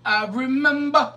I remember.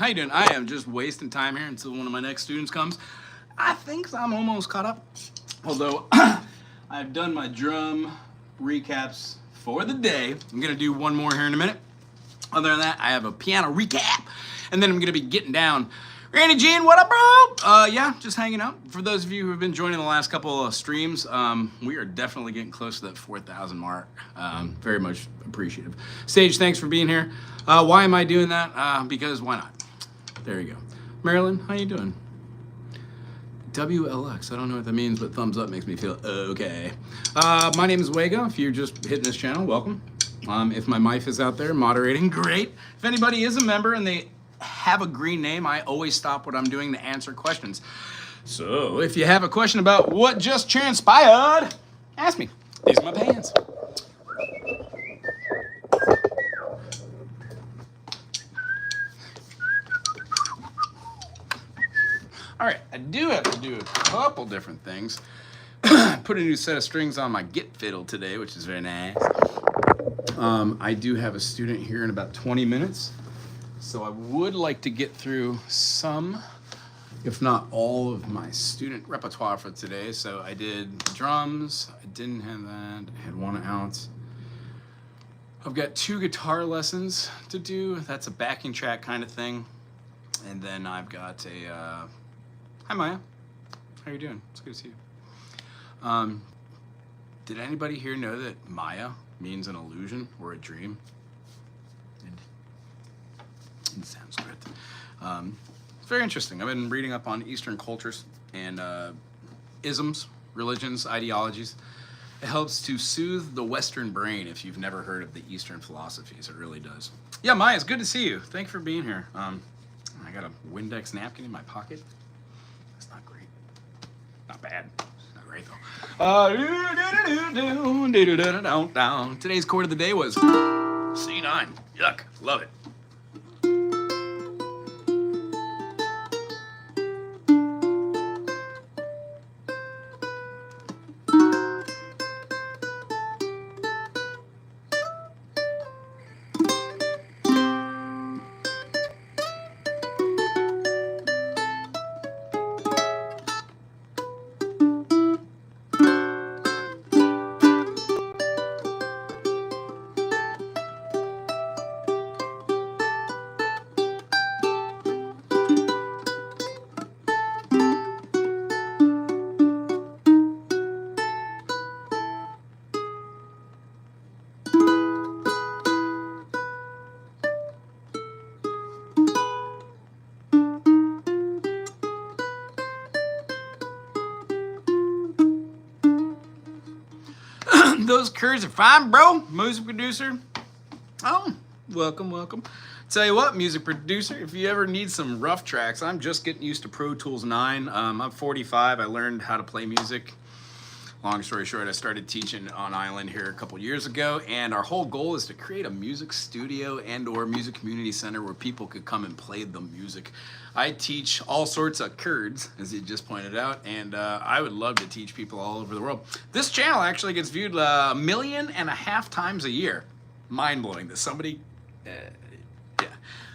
How you doing? I am just wasting time here until one of my next students comes. I think I'm almost caught up. Although I've done my drum recaps for the day. I'm gonna do one more here in a minute. Other than that, I have a piano recap, and then I'm gonna be getting down. Randy Jean, what up, bro? Yeah, just hanging out. For those of you who have been joining the last couple of streams, we are definitely getting close to that 4,000 mark. Very much appreciative. Sage, thanks for being here. Why am I doing that? Because why not? There you go. Marilyn, how you doing? WLX, I don't know what that means, but thumbs up makes me feel okay. My name is Wago. If you're just hitting this channel, welcome. If my wife is out there moderating, great. If anybody is a member and they have a green name, I always stop what I'm doing to answer questions. So if you have a question about what just transpired, ask me. These are my pants. All right, I do have to do a couple different things. Put a new set of strings on my Git fiddle today, which is very nice. I do have a student here in about 20 minutes. So I would like to get through some, if not all, of my student repertoire for today. So I did drums, I didn't have that, I had 1 ounce. I've got 2 guitar lessons to do. That's a backing track kind of thing. And then I've got a, hi Maya, how you doing? It's good to see you. Did anybody here know that Maya means an illusion or a dream? In Sanskrit. It's very interesting. I've been reading up on Eastern cultures and isms, religions, ideologies. It helps to soothe the Western brain if you've never heard of the Eastern philosophies. It really does. Yeah, Maya, it's good to see you. Thank you for being here. I got a Windex napkin in my pocket. That's not great. Not bad. Not great though. Today's chord of the day was C9. Yuck. Love it. Those curves are fine, bro. Music producer. Oh, welcome, welcome. Tell you what, music producer, if you ever need some rough tracks, I'm just getting used to Pro Tools 9. I'm 45. I learned how to play music. Long story short, I started teaching on island here a couple years ago, and our whole goal is to create a music studio and or music community center where people could come and play the music. I teach all sorts of Kurds, as you just pointed out, and I would love to teach people all over the world. This channel actually gets viewed 1.5 million times a year. Mind-blowing that somebody, yeah,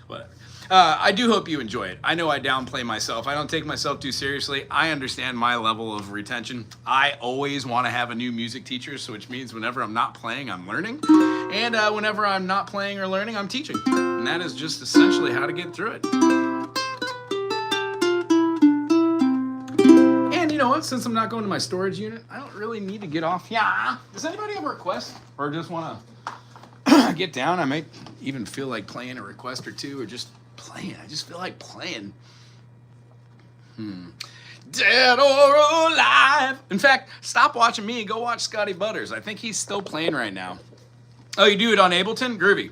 whatever. I do hope you enjoy it. I know I downplay myself. I don't take myself too seriously. I understand my level of retention. I always want to have a new music teacher, so which means whenever I'm not playing, I'm learning. And whenever I'm not playing or learning, I'm teaching. And that is just essentially how to get through it. And you know what? Since I'm not going to my storage unit, I don't really need to get off. Yeah. Does anybody have a request? Or just want to get down? I might even feel like playing a request or two, or just playing. I just feel like playing. Dead or alive. In fact, stop watching me and go watch Scotty Butters. I think he's still playing right now. Oh, you do it on Ableton? Groovy.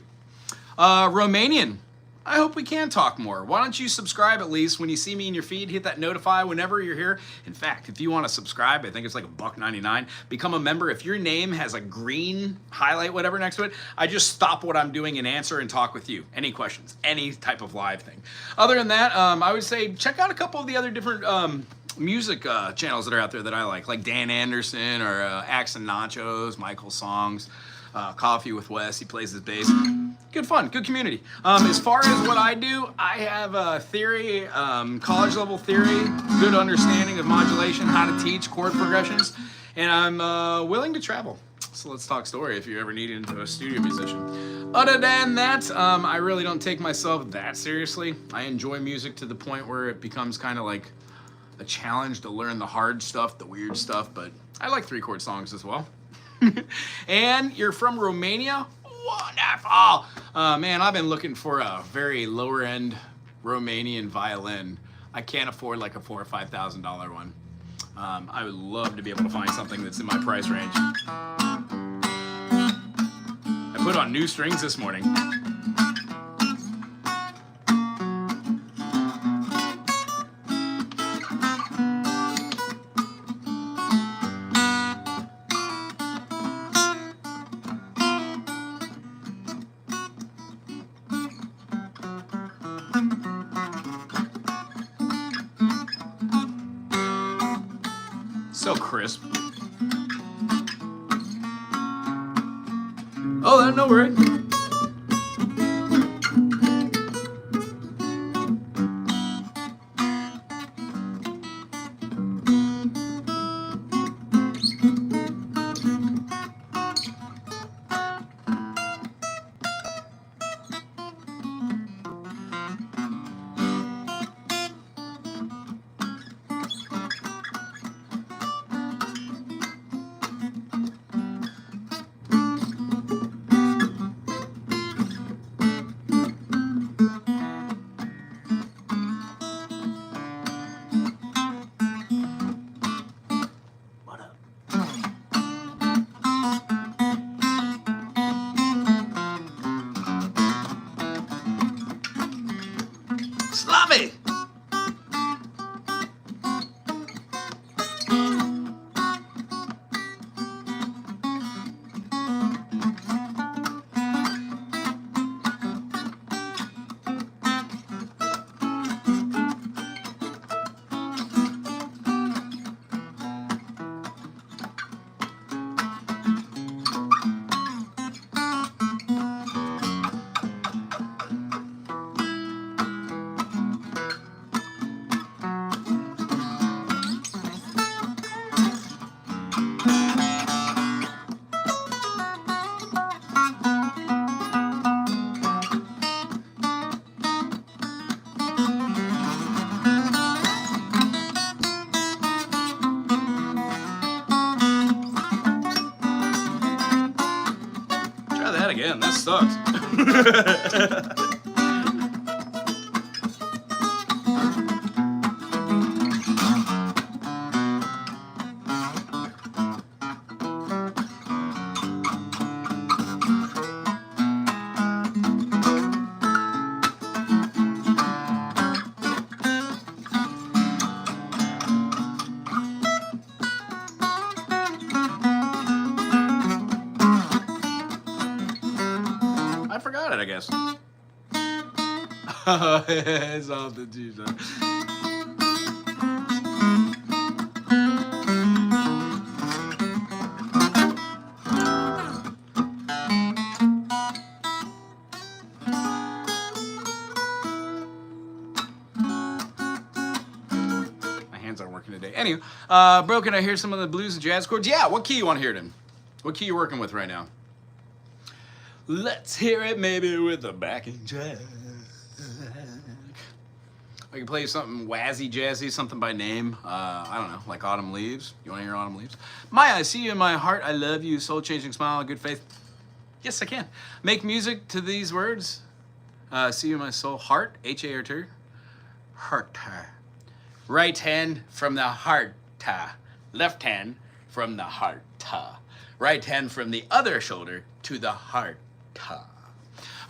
Romanian. I hope we can talk more. Why don't you subscribe at least when you see me in your feed? Hit that notify whenever you're here. In fact, if you want to subscribe, I think it's like $1.99. Become a member. If your name has a green highlight, whatever next to it, I just stop what I'm doing and answer and talk with you. Any questions, any type of live thing. Other than that, I would say check out a couple of the other different music channels that are out there that I like Dan Anderson or Axe and Nachos, Michael Songs. Coffee with Wes. He plays his bass. Good fun, good community. As far as what I do, I have a theory, college level theory, good understanding of modulation, how to teach chord progressions, and I'm willing to travel. So let's talk story if you ever need into a studio musician. Other than that, I really don't take myself that seriously. I enjoy music to the point where it becomes kind of like a challenge to learn the hard stuff, the weird stuff, but I like 3-chord songs as well. And you're from Romania? Wonderful! Man, I've been looking for a very lower end Romanian violin. I can't afford like a $4,000 or $5,000 one. I would love to be able to find something that's in my price range. I put on new strings this morning. So crisp. Oh, no worry. Slavi! That again, that sucks. I forgot it, I guess. It's off the T-shirt. My hands aren't working today. Anyway, bro, can I hear some of the blues and jazz chords? Yeah, what key you want to hear it in? What key you working with right now? Let's hear it maybe with a backing track. I can play something wazzy, jazzy, something by name. I don't know, like Autumn Leaves. You want to hear Autumn Leaves? Maya, I see you in my heart. I love you. Soul-changing smile, good faith. Yes, I can. Make music to these words. See you in my soul. Heart, H-A-R-T. Heart. Right hand from the heart. Left hand from the heart. Right hand from the other shoulder to the heart.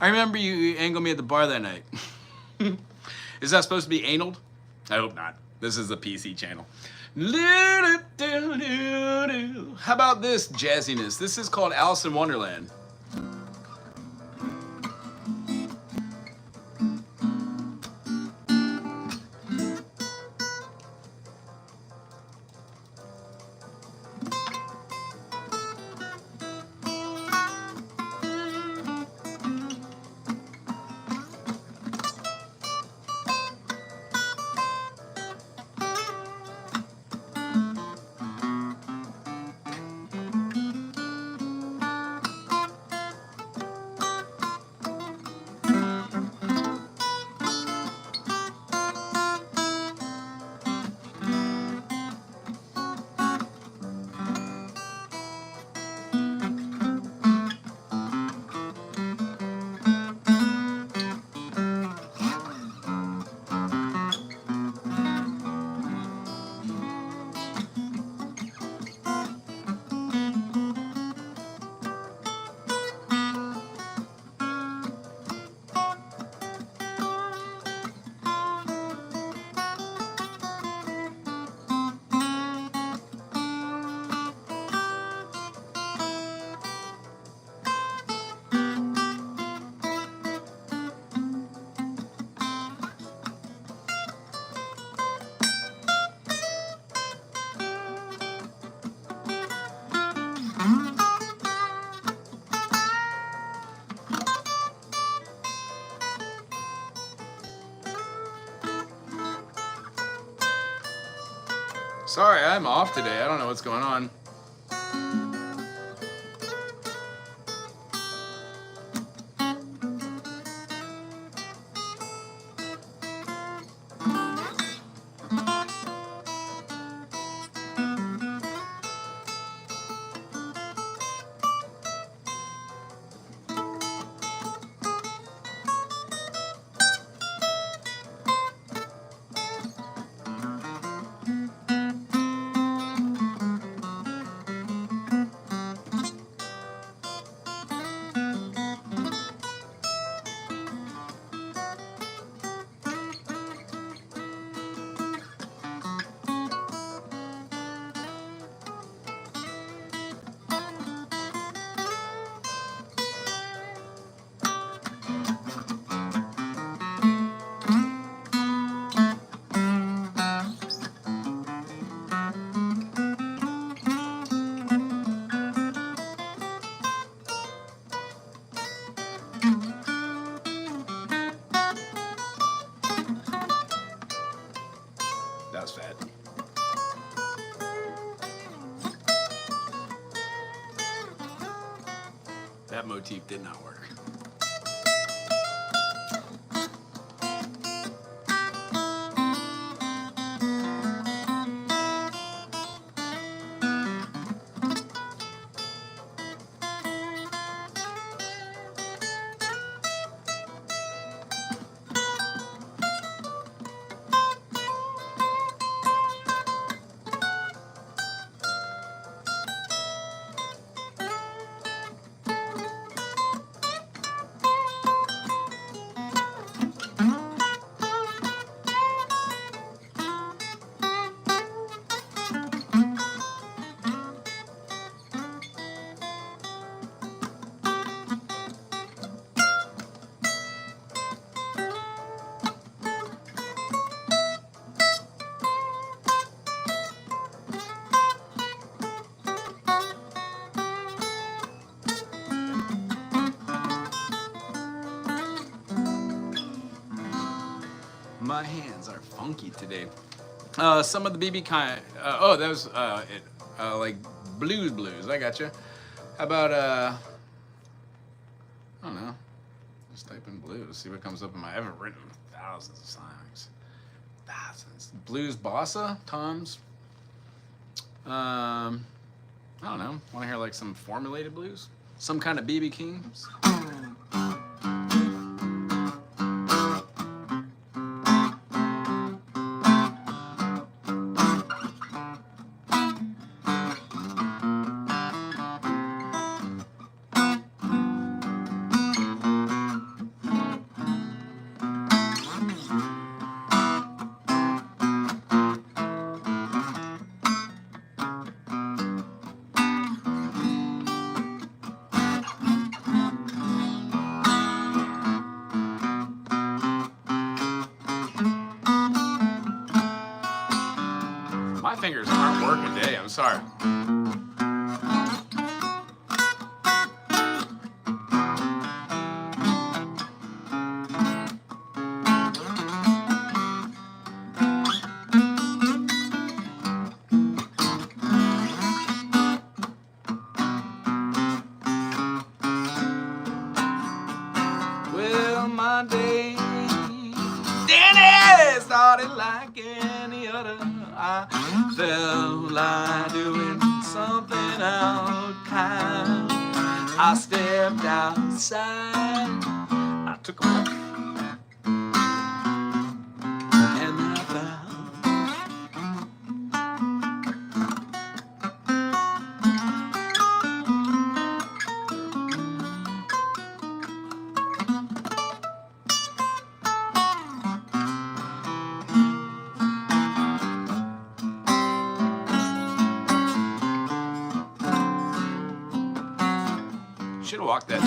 I remember you angled me at the bar that night. Is that supposed to be anal? I hope not. This is the PC channel. How about this jazziness? This is called Alice in Wonderland. Sorry, I'm off today. I don't know what's going on. That was fat. That motif did not work. My hands are funky today. Some of the BB kind. Oh, that was like blues. I gotcha. How about I don't know. Just type in blues. See what comes up in my. I haven't written thousands of songs. Thousands. Blues bossa toms. I don't know. Want to hear like some formulated blues? Some kind of BB Kings. My fingers aren't working today, I'm sorry. Well, my day, Danny, started like any other. I felt like doing something out kind. I stepped outside, I took a walk, and then I found should have walked that.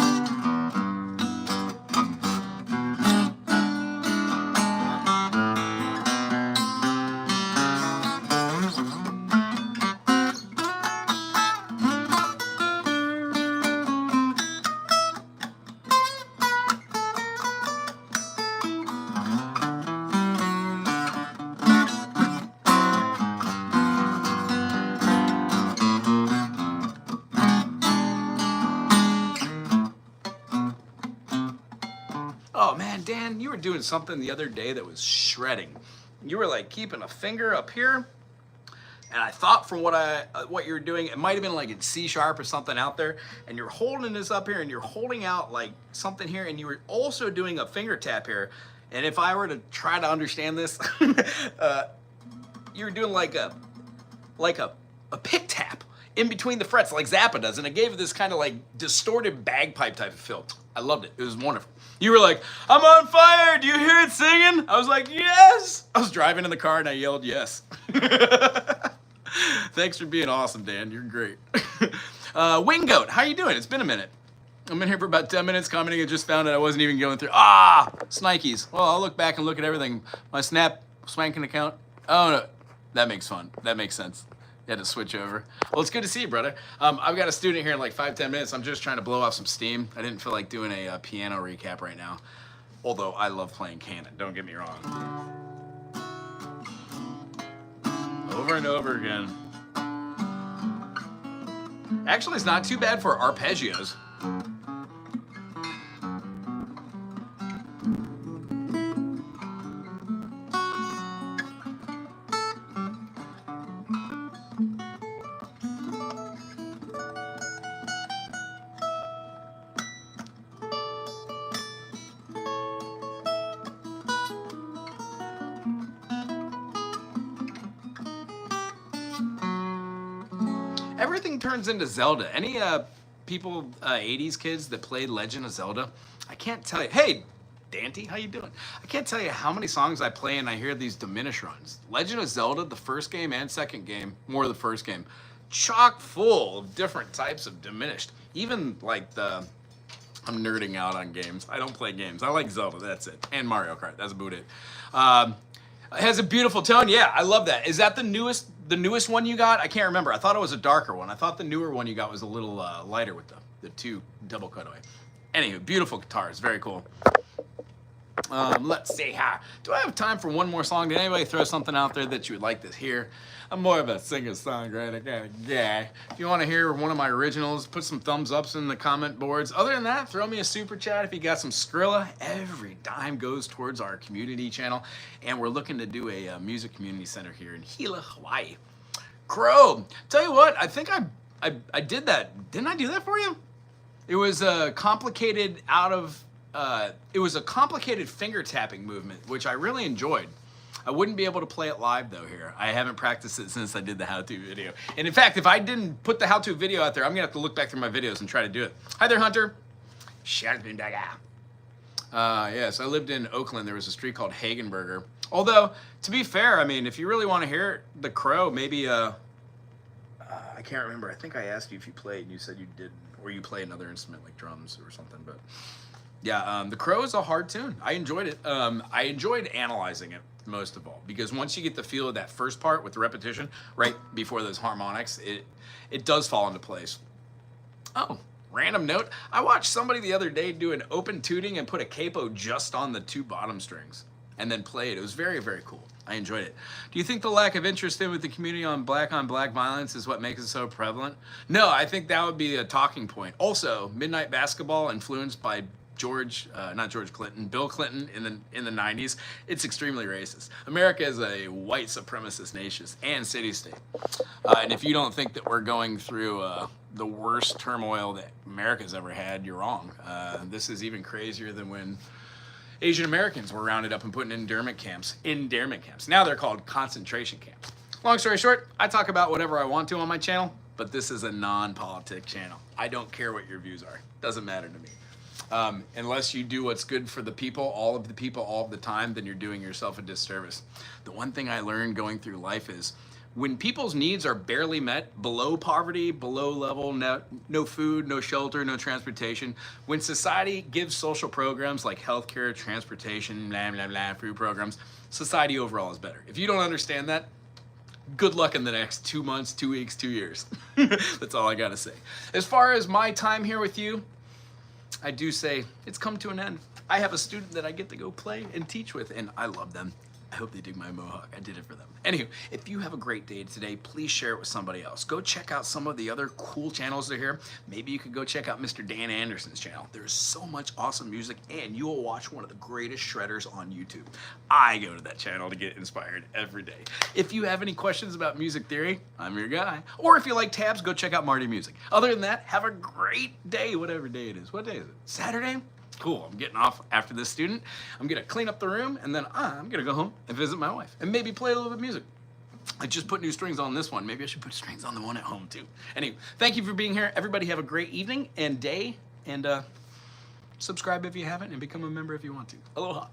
Dan, you were doing something the other day that was shredding. You were like keeping a finger up here, and I thought from what you were doing, it might have been like in C sharp or something out there, and you're holding this up here, and you're holding out like something here, and you were also doing a finger tap here. And if I were to try to understand this, you were doing like a pick tap in between the frets, like Zappa does, and it gave it this kind of like distorted bagpipe type of feel. I loved it. It was wonderful. You were like, "I'm on fire. Do you hear it singing?" I was like, "Yes." I was driving in the car and I yelled, "Yes." Thanks for being awesome, Dan. You're great. Winggoat, how you doing? It's been a minute. I'm in here for about 10 minutes commenting and just found out I wasn't even going through. Snikes. Well, I'll look back and look at everything. My Snap swanking account. Oh, no. That makes fun. That makes sense. You had to switch over. Well, it's good to see you, brother. I've got a student here in like 5-10 minutes. I'm just trying to blow off some steam. I didn't feel like doing a piano recap right now. Although I love playing canon. Don't get me wrong. Over and over again. Actually, it's not too bad for arpeggios. Everything turns into Zelda. Any people, 80s kids that played Legend of Zelda? I can't tell you. Hey, Dante, how you doing? I can't tell you how many songs I play and I hear these diminish runs. Legend of Zelda, the first game and second game, more the first game, chock full of different types of diminished. Even like I'm nerding out on games. I don't play games. I like Zelda, that's it. And Mario Kart, that's about it. It has a beautiful tone. Yeah, I love that. Is that the newest one you got? I can't remember. I thought it was a darker one. I thought the newer one you got was a little lighter with the two double cutaway. Anywho, beautiful guitars. Very cool. Let's see. Do I have time for one more song? Did anybody throw something out there that you would like to hear? I'm more of a singer-songwriter kind of guy. If you want to hear one of my originals, put some thumbs ups in the comment boards. Other than that, throw me a super chat if you got some Skrilla. Every dime goes towards our community channel, and we're looking to do a music community center here in Hilo, Hawaii. Crow, tell you what, I think I did that. Didn't I do that for you? It was a complicated it was a complicated finger tapping movement, which I really enjoyed. I wouldn't be able to play it live though here. I haven't practiced it since I did the how-to video. And in fact, if I didn't put the how-to video out there, I'm gonna have to look back through my videos and try to do it. Hi there, Hunter. Yes, I lived in Oakland. There was a street called Hagenberger. Although, to be fair, I mean, if you really want to hear the Crow, maybe, I can't remember. I think I asked you if you played, and you said you didn't, or you play another instrument like drums or something, but yeah, the Crow is a hard tune. I enjoyed it. I enjoyed analyzing it most of all, because once you get the feel of that first part with the repetition right before those harmonics, it does fall into place. Oh, random note, I watched somebody the other day do an open tuning and put a capo just on the two bottom strings and then play it. It was very, very cool. I enjoyed it. Do you think the lack of interest in with the community on black violence is what makes it so prevalent? No, I think that would be a talking point. Also, Midnight Basketball, influenced by not George Clinton, Bill Clinton in the 90s. It's extremely racist. America is a white supremacist nation and city-state. And if you don't think that we're going through the worst turmoil that America's ever had, you're wrong. This is even crazier than when Asian Americans were rounded up and put in internment camps. Now they're called concentration camps. Long story short, I talk about whatever I want to on my channel, but this is a non-politic channel. I don't care what your views are. Doesn't matter to me. Unless you do what's good for the people, all of the time, then you're doing yourself a disservice. The one thing I learned going through life is when people's needs are barely met, below poverty, below level, no food, no shelter, no transportation, when society gives social programs like healthcare, transportation, blah, blah, blah, food programs, society overall is better. If you don't understand that, good luck in the next 2 months, 2 weeks, 2 years. That's all I gotta say. As far as my time here with you, I do say it's come to an end. I have a student that I get to go play and teach with, and I love them. I hope they dig my mohawk. I did it for them. Anywho, if you have a great day today, please share it with somebody else. Go check out some of the other cool channels that are here. Maybe you could go check out Mr. Dan Anderson's channel. There's so much awesome music, and you will watch one of the greatest shredders on YouTube. I go to that channel to get inspired every day. If you have any questions about music theory, I'm your guy. Or if you like tabs, go check out Marty Music. Other than that, have a great day, whatever day it is. What day is it? Saturday? Cool, I'm getting off after this student. I'm gonna clean up the room, and then I'm gonna go home and visit my wife and maybe play a little bit of music. I just put new strings on this one. Maybe I should put strings on the one at home too. Anyway, thank you for being here. Everybody have a great evening and day, and subscribe if you haven't, and become a member if you want to. Aloha.